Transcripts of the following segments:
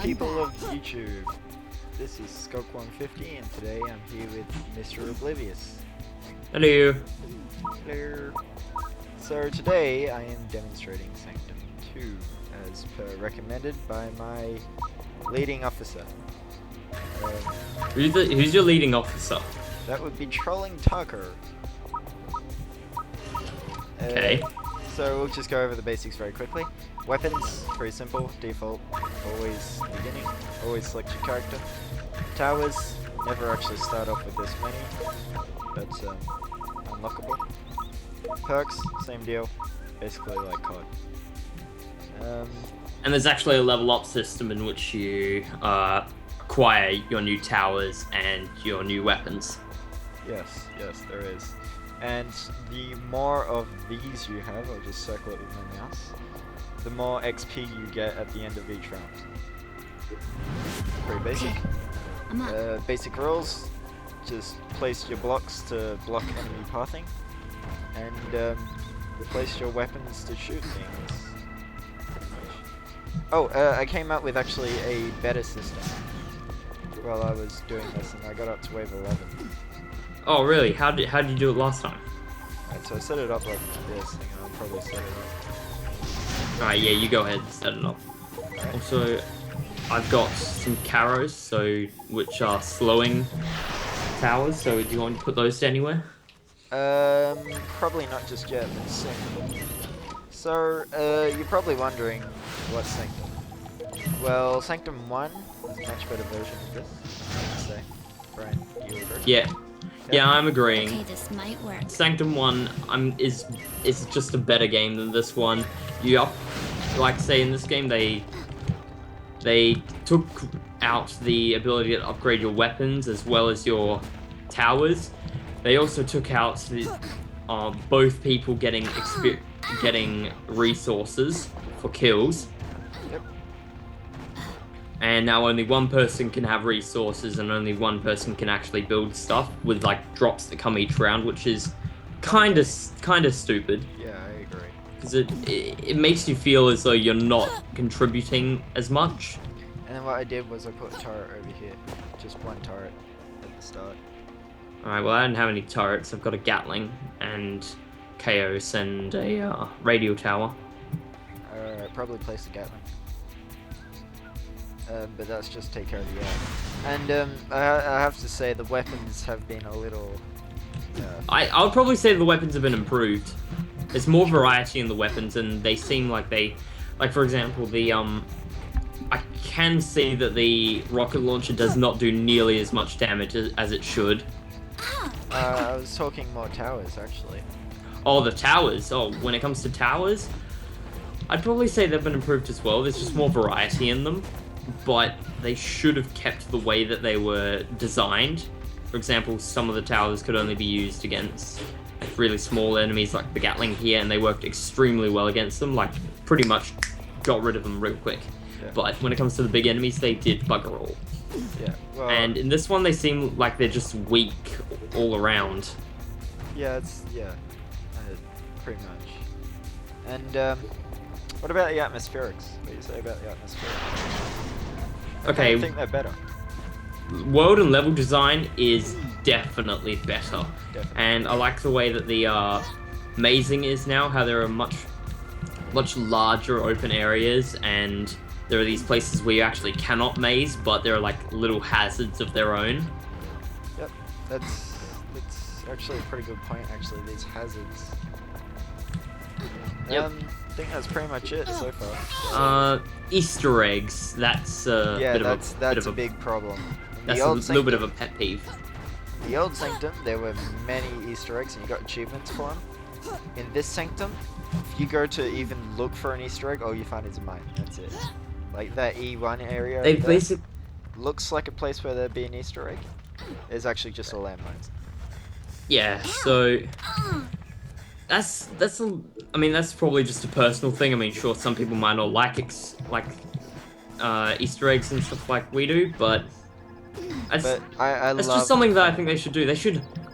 people of YouTube. This is Skunk150 and today I'm here with Mr. Oblivious. Hello. Hello. So today I am demonstrating Sanctum 2 as per recommended by my leading officer. Who's your leading officer? That would be Trolling Tucker. Okay. So we'll just go over the basics very quickly. Weapons, very simple, default, always beginning, always select your character. Towers, never actually start off with this many, but unlockable. Perks, same deal, basically like COD. And there's actually a level up system in which you acquire your new towers and your new weapons. Yes, there is. And the more of these you have, I'll just circle it with my mouse, the more XP you get at the end of each round. Pretty basic. Basic rules, just place your blocks to block enemy pathing, and place your weapons to shoot things. Oh, I came up with actually a better system while I was doing this, and I got up to wave 11. Oh really? How did you do it last time? Alright, so I set it up like this, and I'll probably set it up. Alright, yeah, you go ahead and set it up. Alright. Also, I've got some carrows, which are slowing towers, so do you want to put those anywhere? Probably not just yet, but soon. So, you're probably wondering what's Sanctum. Well, Sanctum 1 is a much better version of this, I have to say. Brian, you agree? Yeah. Yeah, I'm agreeing. Okay, this might work. Sanctum 1 is just a better game than this one. Like say in this game they took out the ability to upgrade your weapons as well as your towers. They also took out both people getting resources for kills. Yep. And now only one person can have resources and only one person can actually build stuff with like drops that come each round, which is kind of stupid. Yeah, I agree. Because it makes you feel as though you're not contributing as much. And then what I did was I put a turret over here. Just one turret at the start. Alright, well I don't have any turrets. I've got a Gatling and Chaos and a radio tower. Alright, probably place a Gatling. But that's just take care of the air. And I have to say the weapons have been a little... I would probably say the weapons have been improved. There's more variety in the weapons and they seem like like for example I can see that the rocket launcher does not do nearly as much damage as it should. I was talking more towers actually. Oh, the towers. Oh, when it comes to towers, I'd probably say they've been improved as well. There's just more variety in them, but they should have kept the way that they were designed. For example, some of the towers could only be used against like really small enemies like the Gatling here, and they worked extremely well against them, like pretty much got rid of them real quick. Yeah. But when it comes to the big enemies, they did bugger all. Yeah. Well, And in this one, they seem like they're just weak all around. yeah, pretty much. And what about the atmospherics? What do you say about the atmospherics? Okay. I think they're better. World and level design is definitely better. Definitely. And I like the way that the mazing is now, how there are much larger open areas, and there are these places where you actually cannot maze, but there are like little hazards of their own. Yep, that's actually a pretty good point. Actually, these hazards. Yep. I think that's pretty much it so far. Easter eggs. That's Yeah, bit that's of a big problem. In That's the a old little bit of Sanctum- a pet peeve. In the old Sanctum, there were many Easter eggs, and you got achievements for them. In this Sanctum, if you go to even look for an Easter egg, all you find is a mine. That's it. Like that E1 area. They over there basically. looks like a place where there'd be an Easter egg. It's actually just a landmine. Yeah, so that's I mean that's probably just a personal thing. I mean, sure, some people might not like Easter eggs and stuff like we do, but But I that's love just something that I think they should do.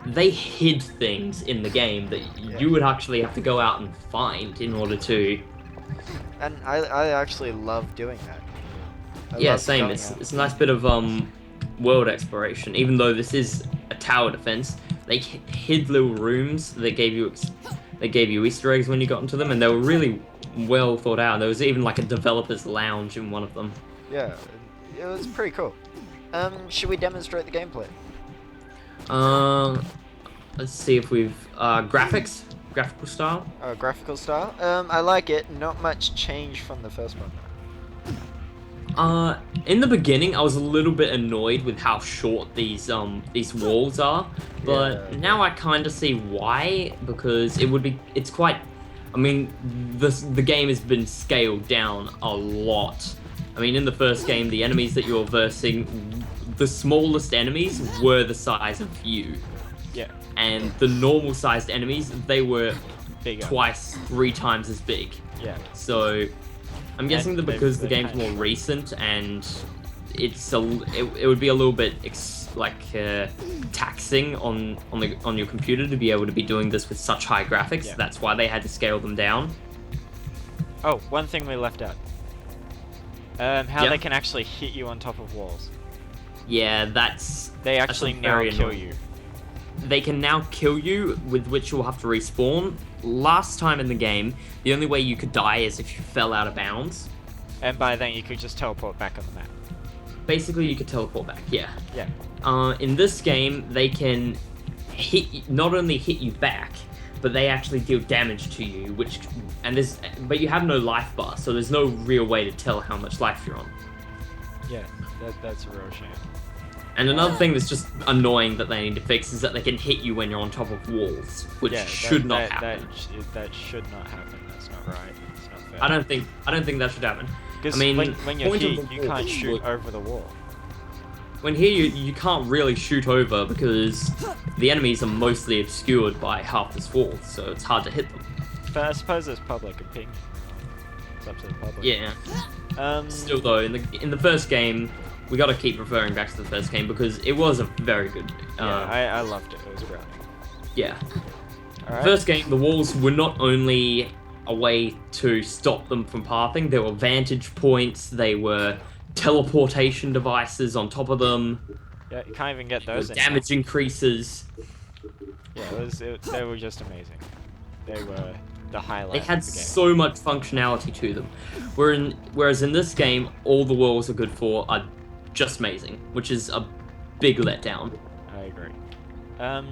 They hid things in the game that you would actually have to go out and find in order to And I actually love doing that. Yeah, love same. going It's out. it's a nice bit of world exploration. Even though this is a tower defense, they hid little rooms that gave you Easter eggs when you got into them, and they were really well thought out. There was even like a developer's lounge in one of them. Yeah, it was pretty cool. Should we demonstrate the gameplay? Um, let's see if we've graphical style. Graphical style. I like it. Not much change from the first one. In the beginning, I was a little bit annoyed with how short these walls are, but Yeah. now I kind of see why, because it's quite. I mean, the game has been scaled down a lot. I mean, in the first game, the enemies that you were versing, the smallest enemies were the size of you, Yeah. and the normal sized enemies, they were Bigger. twice, 3 times as big. Yeah. So, I'm guessing that because the they've game's more kind of- recent and it would be a little bit taxing on your computer to be able to be doing this with such high graphics. Yeah. That's why they had to scale them down. Oh, one thing we left out. How Yeah. they can actually hit you on top of walls. Yeah, They that's actually now very kill annoying. you. They can now kill you, with which you'll have to respawn. Last time in the game, the only way you could die is if you fell out of bounds. And by then you could just teleport back on the map. Basically, you could teleport back. Yeah. Yeah. In this game, they can not only hit you back, but they actually deal damage to you. But you have no life bar, so there's no real way to tell how much life you're on. Yeah. That's a real shame. And another thing that's just annoying that they need to fix is that they can hit you when you're on top of walls, which should not happen. That should not happen. That's not right. It's not fair. I don't think that should happen. Because I mean, when you're point of hit, the you wall can't shoot would- over the wall. When here you can't really shoot over because the enemies are mostly obscured by half this wall, so it's hard to hit them. But I suppose it's public opinion. It's up to the public. Yeah. Still, Still though, in the first game, we got to keep referring back to the first game because it was a very good. yeah, I loved it. It was brilliant. Yeah. Alright. First game, the walls were not only a way to stop them from pathing, they were vantage points. They were teleportation devices on top of them. Yeah, you can't even get There were those anymore. damage increases. Yeah, they were just amazing. They were the highlight. They had of the game. so much functionality to them. Whereas in this game, all the walls are good for are just amazing, which is a big letdown. I agree.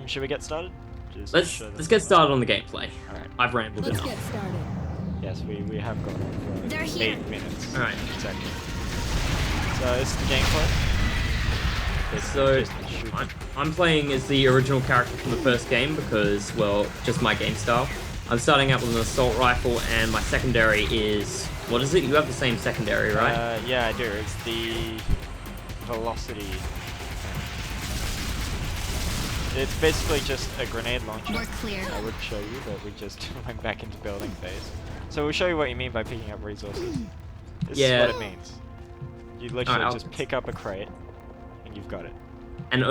Should we get started? Just show them Let's get the- started on the gameplay. Alright. I've rambled Let's enough. get started. Yes, we have gone on for They're here. 8 minutes. Alright. Exactly. So this is the gameplay. It's So just a shoot. I'm playing as the original character from the first game because, well, just my game style. I'm starting out with an assault rifle, and my secondary is what is it? You have the same secondary, right? Yeah, I do. It's the velocity. It's basically just a grenade launcher. We're clear. I would show you, but we just went back into building phase. So we'll show you what you mean by picking up resources. This Yeah. is what it means. You literally I'll- just pick up a crate, and you've got it. And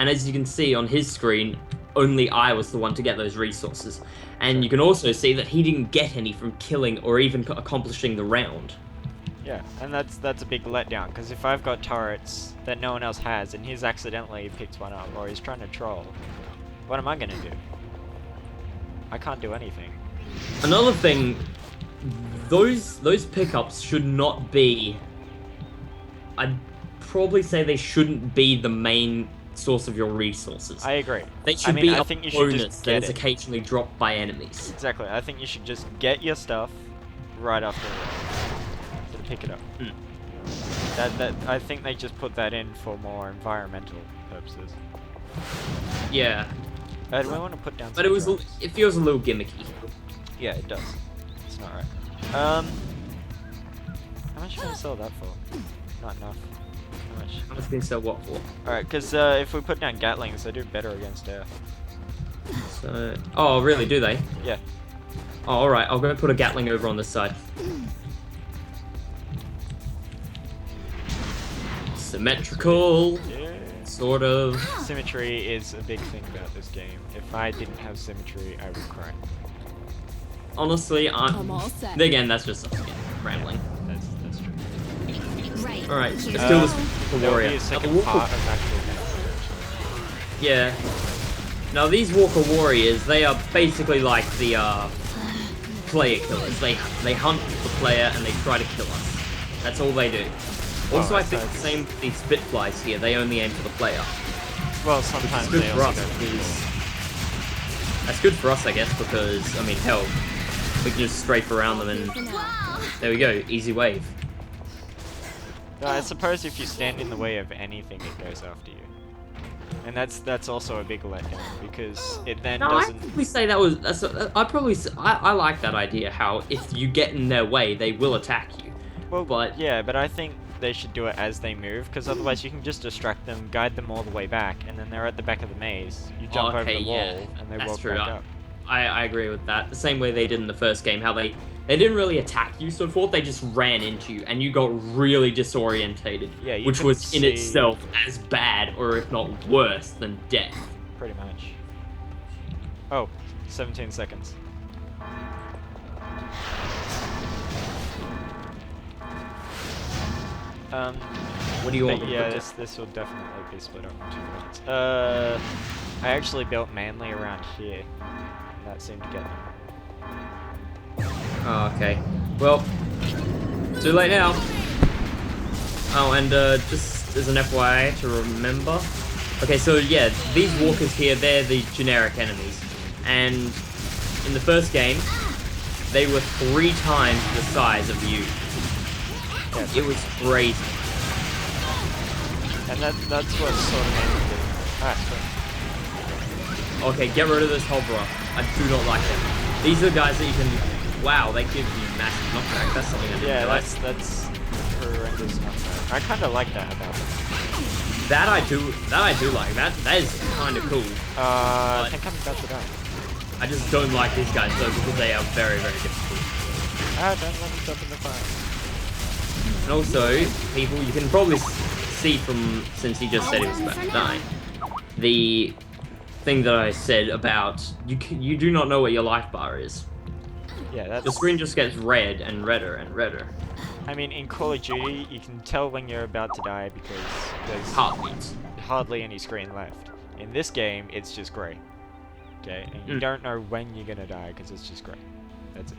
as you can see on his screen, only I was the one to get those resources. And you can also see that he didn't get any from killing or even accomplishing the round. Yeah, and that's a big letdown, because if I've got turrets that no one else has, and he's accidentally picked one up, or he's trying to troll, what am I gonna do? I can't do anything. Another thing, those pickups should not be. I'd probably say they shouldn't be the main source of your resources. I agree. They should mean, be I a think you should bonus just that get is it. occasionally dropped by enemies. Exactly. I think you should just get your stuff right after to pick it up. That I think they just put that in for more environmental purposes. Yeah, Do I want to put down? but some drugs? it feels a little gimmicky. Yeah, it does. It's not right. How much can I sell that for? Not enough. How much? How much can you sell what for? Alright, because if we put down Gatlings, they do better against air. So, oh, really? Do they? Yeah. Oh, all right. I'll go put a Gatling over on this side. Symmetrical, Yeah. sort of. Symmetry is a big thing about this game. If I didn't have symmetry, I would cry. Honestly, I'm all set. Again, that's just us again, rambling. That's true. Right. Alright, let's kill this Walker There'll Warrior. be a Now, second the Walker- part of actual Yeah. Now these Walker Warriors, they are basically like the player killers. They hunt the player and they try to kill us. That's all they do. Also, I think the same with these Spitflies here. They only aim for the player. Well, sometimes Good they for also us, go for because that's good for us, I guess, because I mean, hell, we can just strafe around them and there we go, easy wave. I suppose if you stand in the way of anything, it goes after you. And that's also a big letdown, because it then No, doesn't... I'd probably say that was. I like that idea. How if you get in their way, they will attack you. Well, but yeah, but I think they should do it as they move, because otherwise you can just distract them, guide them all the way back, and then they're at the back of the maze. You jump over the wall, and they walk back up. I agree with that. The same way they did in the first game, how they didn't really attack you, so forth. They just ran into you, and you got really disorientated. Yeah, you which can was in see- itself as bad, or if not worse, than death. Pretty much. Oh, 17 seconds. What do you want? But yeah, this will definitely be split up in 2 minutes. I actually built mainly around here. And that seemed to get them. Oh, okay. Well, too late now. Oh, and just as an FYI to remember. Okay, so yeah, these walkers here, they're the generic enemies. And in the first game, they were 3 times the size of you. Yeah, It was crazy. and that's what sort of made me do. Alright, so Okay, get rid of this hoverer. I do not like them. These are the guys that you can... Wow, they give you massive knockback. That's something I didn't yeah, realize. that's horrendous knockback. I kind of like that about them. That I do like. That is kind of cool. I think I'm about to die. I just don't like these guys though because they are very, very difficult. Ah, don't let me jump in the fire. And also, people, you can probably see from, since he just said he was about to die, the thing that I said about you do not know what your life bar is. Yeah, that's... The screen just gets red and redder and redder. I mean, in Call of Duty, you can tell when you're about to die because there's Heartbeats. hardly any screen left. In this game, it's just grey. Okay, and you don't know when you're gonna die because it's just grey. That's it.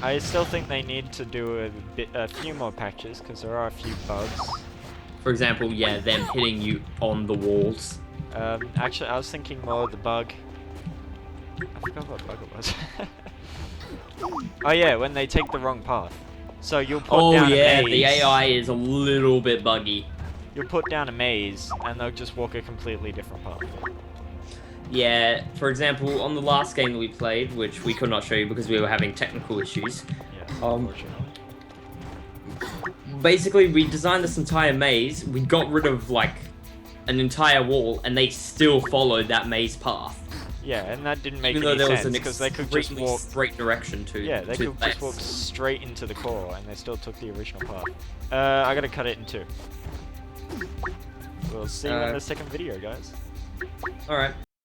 I still think they need to do a few more patches because there are a few bugs. For example, yeah, them hitting you on the walls. Actually, I was thinking more of the bug. I forgot what bug it was. Oh yeah, when they take the wrong path. So you'll put down a maze. The AI is a little bit buggy. You'll put down a maze, and they'll just walk a completely different path. Yeah, for example, on the last game that we played, which we could not show you because we were having technical issues. Yeah, Unfortunately. Basically, we designed this entire maze. We got rid of like an entire wall, and they still followed that maze path. Yeah, and that didn't make Even any though there was sense an because they could just walk. straight direction to. Yeah, they to could just walk straight into the core, and they still took the original path. I gotta cut it in 2. We'll see you in the second video, guys. All right.